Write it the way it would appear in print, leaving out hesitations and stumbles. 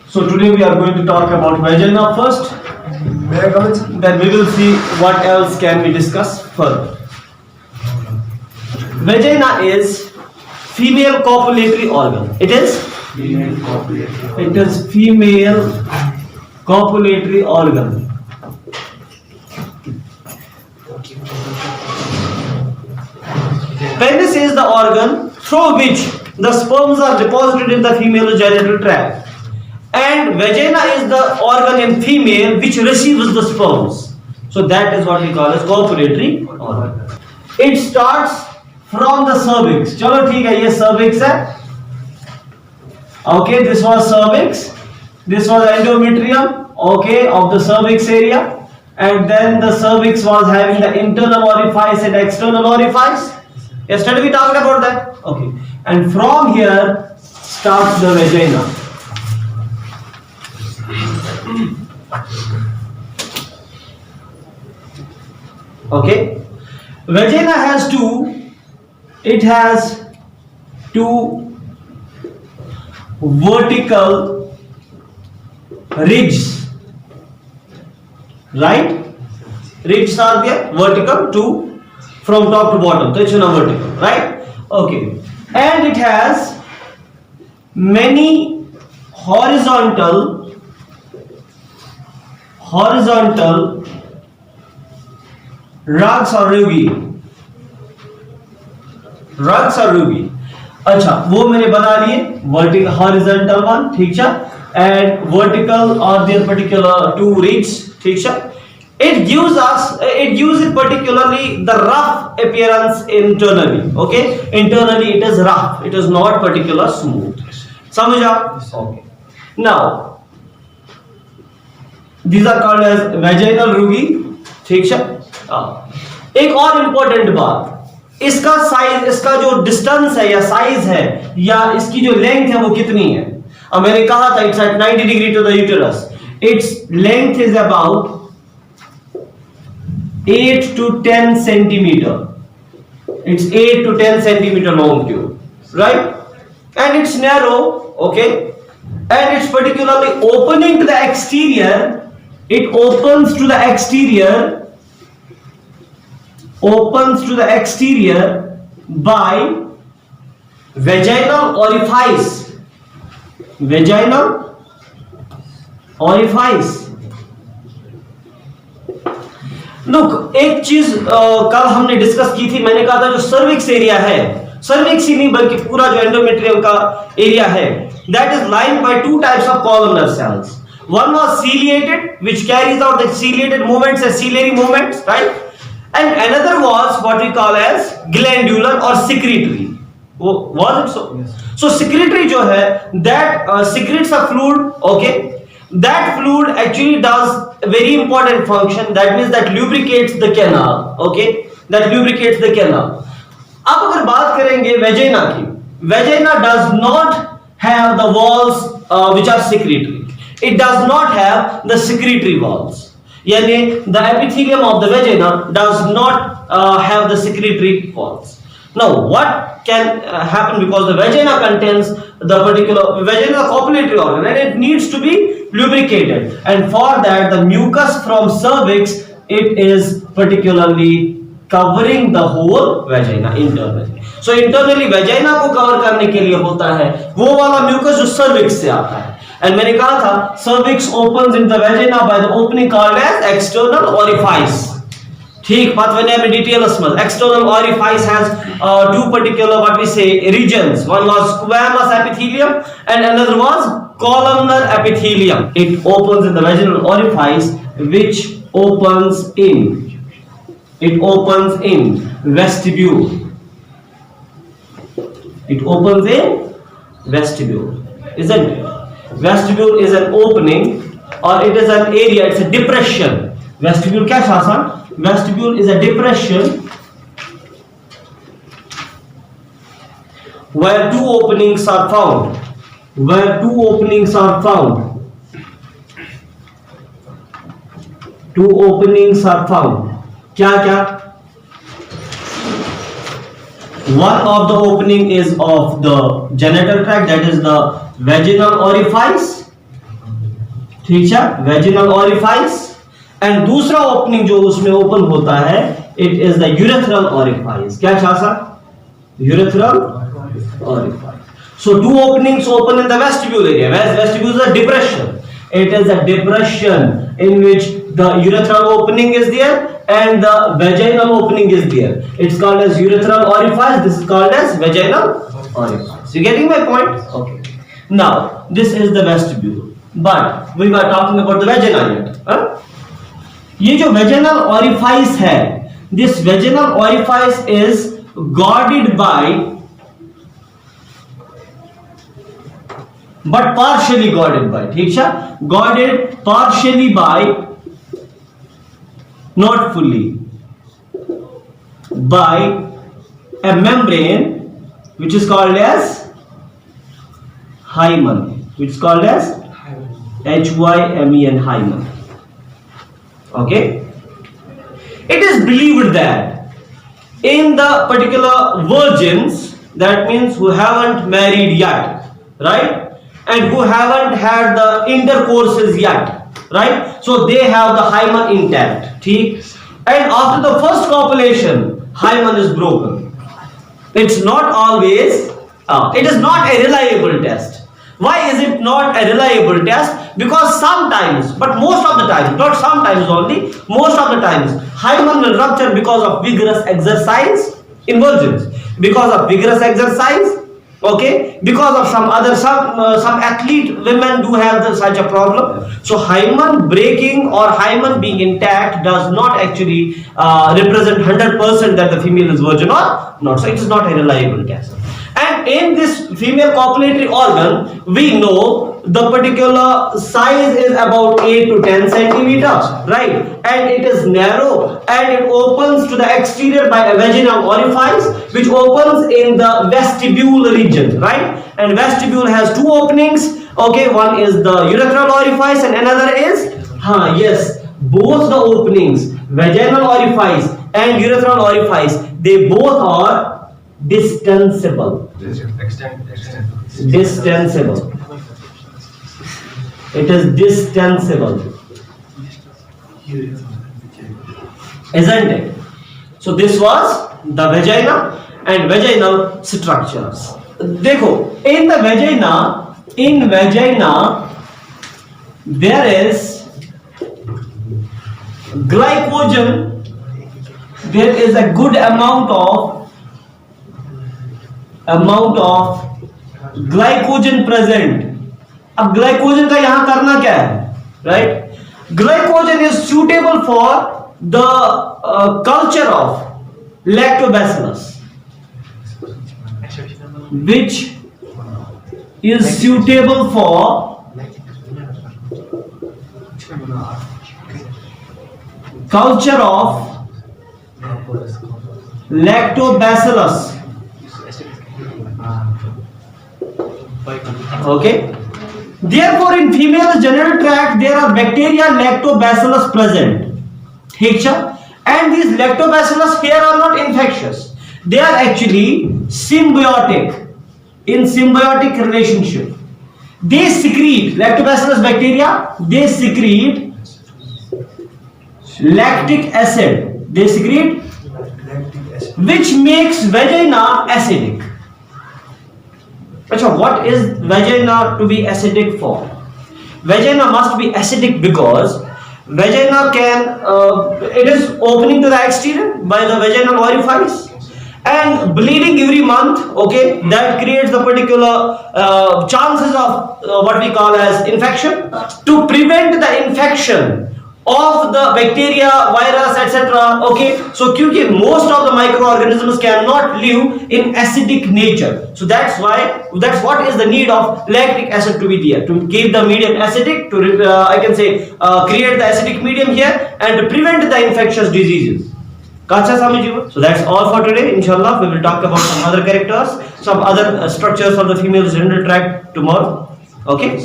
So today we are going to talk about vagina first. May I come in? Then we will see what else can we discuss further. Vagina is female copulatory organ. It is Female copulatory. It is female copulatory organ. Penis is the organ through which the sperms are deposited in the female genital tract, and vagina is the organ in female which receives the sperms. So that is what we call as copulatory organ. It starts from the cervix. चलो ठीक है, ये cervix है. Okay, this was cervix. This was endometrium. Okay, of the cervix area, and then the cervix was having the internal orifice and external orifice. Yesterday we talked about that. Okay, and from here starts the vagina. Okay, vagina has two. It has two vertical ridges, right? Ridges are there, vertical, two from top to bottom. So it's a vertical, right? Okay, and it has many horizontal rugs or rugi. Rugs or rugi. अच्छा, वो मैंने बना लिए. Vertical, horizontal one, ठीक है, and vertical or their particular two ridges, ठीक है. It gives it particularly the rough appearance internally. Okay, internally it is rough. It is not particular smooth. समझा? Okay. Now these are called as vaginal rugi, ठीक है. एक और important बात, इसका size, इसका जो डिस्टेंस है या साइज है या इसकी जो लेंथ है वो कितनी है. अब मैंने कहा था it's at 90 degree to the uterus. It's length is about 8 to 10 centimeter. It's 8 to 10 centimeter long tube, right? And it's narrow, okay? And it's particularly opening to the exterior. It opens to the exterior. Opens to the exterior by vaginal orifice. Vaginal orifice. Look, एक चीज कल हमने discuss की थी. मैंने कहा था जो सर्विक्स एरिया है, सर्विक्स ही नहीं बल्कि पूरा जो एंडोमेट्रियम का एरिया है, that is lined by two types of columnar cells. One was ciliated, which carries out the ciliated movements as ciliary movements, right? And another was what we call as glandular or secretory. Was it so? Yes. So secretory जो है, that secretes a fluid. Okay, that fluid actually does a very important function. That means that lubricates the canal. Okay, that lubricates the canal. अब अगर बात करेंगे vagina की, vagina does not have the walls which are secretory. It does not have the secretory walls. यानी the epithelium of the vagina does not have the secretory walls. Now what can happen, because the vagina contains the particular vagina copulatory organ and it needs to be lubricated, and for that the mucus from cervix, it is particularly covering the whole vagina internally. So internally vagina को cover करने के लिए होता है वो वाला mucus जो cervix से आता है. And मैंने कहा था cervix opens in the vagina by the opening called as external orifice. ठीक, बात मैंने अभी डिटेल समझ. External orifice has two particular what we say regions. One was squamous epithelium and another was columnar epithelium. It opens in the vaginal orifice which opens in. It opens in vestibule. It opens in vestibule, isn't it? Vestibule is an opening or it is an area, it's a depression. Vestibule क्या शासन? Vestibule is a depression where two openings are found. Where two openings are found. Two openings are found. क्या क्या? One of the opening is of the genital tract, that is the vaginal orifice, ठीक है, vaginal orifice. And दूसरा opening जो उसमें open होता है, it is the urethral orifice. क्या चासा? Urethral orifice. So two openings open in the vestibule area. Vestibule is a depression. It is a depression in which the urethral opening is there and the vaginal opening is there. It's called as urethral orifice. This is called as vaginal orifice. You getting my point? Okay. Now this is the vestibule, but we were talking about the vagina yet. ये जो vaginal orifice है, this vaginal orifice is guarded by, but partially guarded by, ठीक है, guarded partially by, not fully, by a membrane which is called as hymen, which is called as Hymen, hymen. Okay, it is believed that in the particular virgins, that means who haven't married yet, right, and who haven't had the intercourses yet, right, so they have the hymen intact, ठीक, and after the first copulation hymen is broken. It's not always, it is not a reliable test. Why is it not a reliable test? Because sometimes, but most of the time, not sometimes only, most of the times hymen will rupture because of vigorous exercise in virgins, because of vigorous exercise. Okay, because of some other some athlete women do have such a problem. So hymen breaking or hymen being intact does not actually represent 100% that the female is virgin or not. So it is not a reliable test. And in this female copulatory organ, we know the particular size is about 8 to 10 centimeters, right? And it is narrow and it opens to the exterior by a vaginal orifice which opens in the vestibule region, right? And vestibule has two openings. Okay, one is the urethral orifice and another is, yes, both the openings, vaginal orifice and urethral orifice, they both are distensible. Distensible. It is distensible, isn't it? So this was the vagina and vaginal structures. देखो, in the vagina there is glycogen. There is a good amount of glycogen present. अब glycogen का यहां करना क्या है, right? Glycogen is suitable for the culture of lactobacillus, which is suitable for culture of lactobacillus. Okay, therefore in female genital tract there are bacteria lactobacillus present, ठीक है, and these lactobacillus here are not infectious, they are actually symbiotic, in symbiotic relationship. They secrete, lactobacillus bacteria, they secrete lactic acid, which makes vagina acidic. Achha, what is vagina to be acidic for? Vagina must be acidic because vagina can, it is opening to the exterior by the vaginal orifice and bleeding every month, okay, that creates the particular chances of what we call as infection. To prevent the infection of the bacteria, virus, etc. Okay, so क्योंकि most of the microorganisms cannot live in acidic nature, so that's what is the need of lactic acid to be there, to keep the medium acidic, to I can say create the acidic medium here and to prevent the infectious diseases. Kacha samajhiyo? So that's all for today. Inshallah we will talk about some other characters, some other structures of the female genital tract tomorrow. Okay.